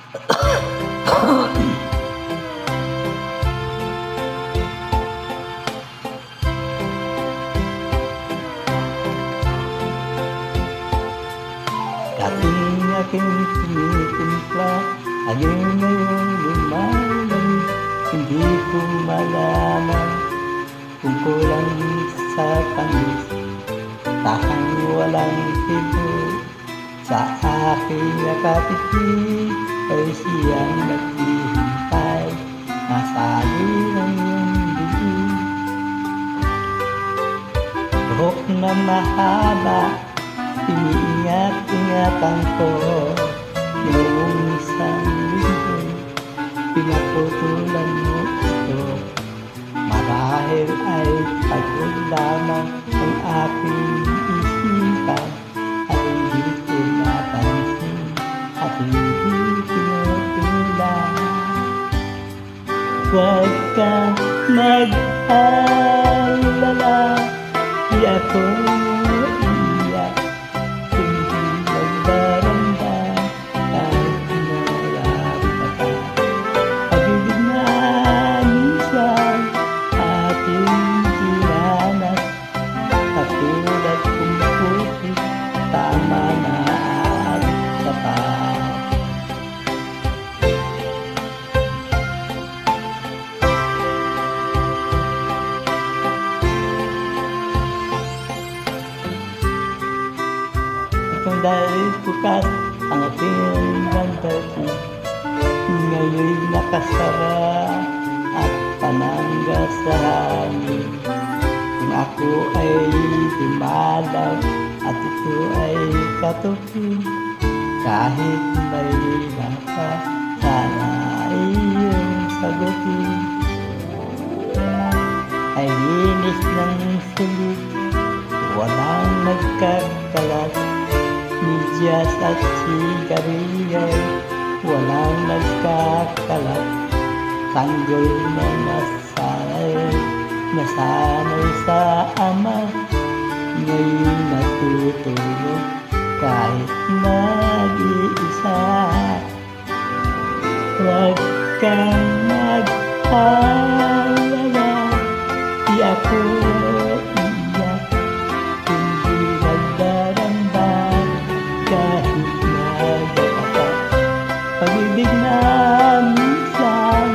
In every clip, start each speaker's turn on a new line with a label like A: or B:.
A: Dating aking tinitimpla, ayun ngayon lumalang. Hindi ko malaman kung kulang sa tamis, tahang walang hibo. Sa aking nakatitig ay siyang naghihintay, nasali ng iyong bibig. Buhok na mahaba, iniingat-ingatan ko. Noong isang linggo, pinaputulan mo ito. Marahil ay pagod lamang ang aking isipan, at hindi ko napansin at hindi tinutulan. Huwag kang mag-alala, di ako iiyak, hindi magdaranda kahit nararita ka. Pag-ibig na minsan ating dinanas, katulad kong puti, tama na at sapat. Kung dahil bukas ang ating bandati, ngayon'y nakasara at panangga sa hangin. Kung ako ay dumalaw at ito ay katupi, kahit may ka, sana iyong sagutin. Ay linis ng sulit, walang nagkakalat, medyas at sigarilyo, walang nagkakalat. Tanggol na nasanay sa ama, ngayon natutulog kahit mag-iisa. Huwag kang mag-alala, di ako iiyak, hindi magdaranda kahit nagkaka. Pag-ibig na minsan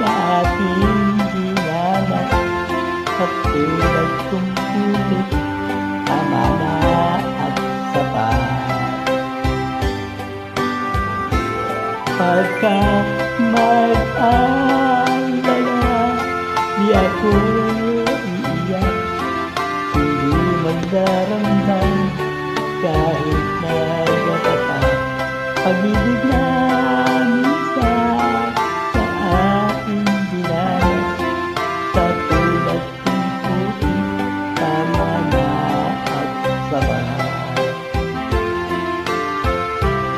A: na ating dinanas, katulad kong puti, tama na at sapat. Pagka mag-alala, di ako iiyak, hindi magdaramdam kahit nagkaka. Pag-ibig na minsan sa ating dinanas, katulad kong puti, tama na at sapat.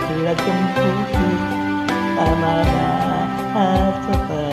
A: Katulad kong puti, tama na at sapat.